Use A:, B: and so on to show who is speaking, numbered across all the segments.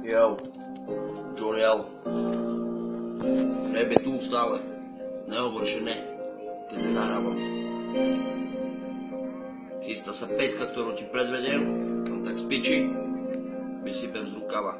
A: Jo, Joriel. Rap je tu stále. Nehovor, že ne, keď nenahrávam. Chystá sa pecka, ktorú ti predvediem, no tak spiči, vysypem z rukava.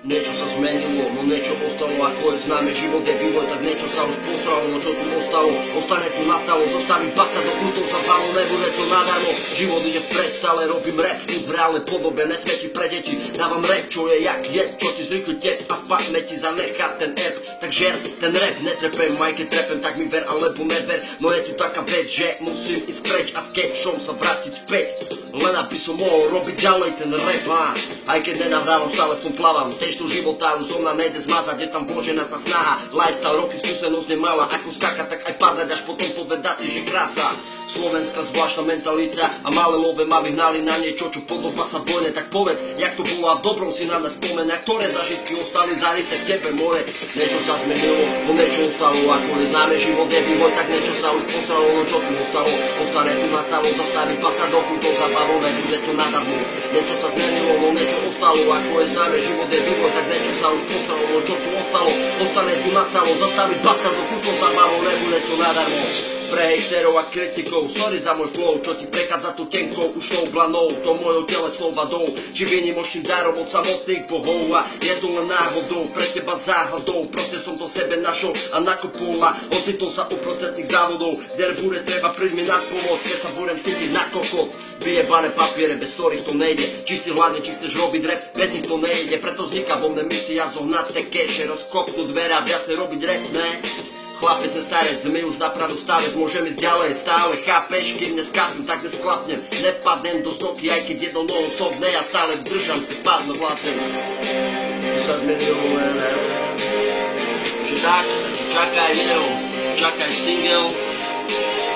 A: Niečo sa zmenilo, no niečo ostalo, ako je známe, život je vývoj, tak niečo sa už posralo, no čo tu ostalo, ostane tu nastalo, zostaví basa do krutov sa bavil, nebude to nadarmo, život ide vpred, stále robím rap, v reálnej podobe, nesvedčí pre deti, dávam rap, čo je jak je, čo ti zvykli tep a v pamäti zanechá ten app, tak žer, ten rap, netrepem, aj keď trepem, tak mi ver alebo never, no je tu taká vec, že musím ísť preč a s kešom sa vrátiť späť, len aby som mohol robiť ďalej ten rap, aj keď nenahrávam, stále v tom plávam, to života, už som na nejde zmazať, je tam vložená tá snaha, lifestyle, roky skúsenosť nemala, ako skákať, tak aj padať, až potom povedať si, že krása. Slovenská zvláštna mentalita a malé love ma vyhnali na niečo, čo podobá sa vojne, tak povedz, jak to bolo a v dobrom si na nás spomenia, ktoré zažitky ostali zarité v tebe more. Niečo sa zmenilo, no niečo ostalo, ako je známe, život je vývoj, tak niečo sa už posralo, no čo tu ostalo, ostane tu nastalo, zastaví pasta do kútov zabavou, nebude to nadarmo. Niečo sa zmenilo, no niečo ostalo, ako je známe, život je vývoj, tak niečo sa už posralo, no čo tu ostalo, ostane tu nastalo, zastaví pasta do kútov zabavou, nebude to nadarmo. Pre hejterov a kritikov, sorry za môj flow, čo ti prechádza tu tenkou, už tou blanou, to mojou telesnou vadou, či výnimočným darom od samotných bohov a je to len náhodou, pre teba záhadou, proste som to sebe našol a nakopol a ocitol sa uprostred tých závodov, kde bude treba prísť mi na pomoc, keď sa budem cítiť na kokot, vyjebané papiere, bez ktorých to nejde, či si hladne, či chceš robiť rap, bez nich to nejde, preto vzniká vo mne misia zohnať tie keše, rozkopnúť dvere a viacej robiť rap, ne? Chlapec je starec, my už napravil stavec, môžem ísť ďalej stále, chápeš, kým neskapnem, tak nesklapnem, nepadnem do stoky, aj keď jednou nohou som v nej a stále držam, keď padnú vlastne. Čo sa zmenilo, že tak, čakaj video, čakaj single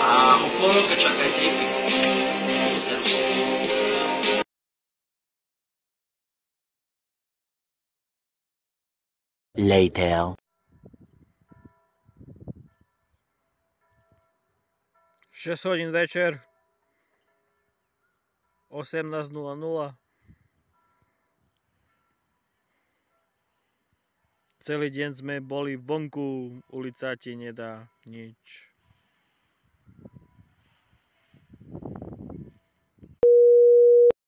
A: a o pol roka čakaj tripy.
B: Later.
C: 6 hodín večer, 18:00. Celý deň sme boli vonku, ulica ti nedá nič.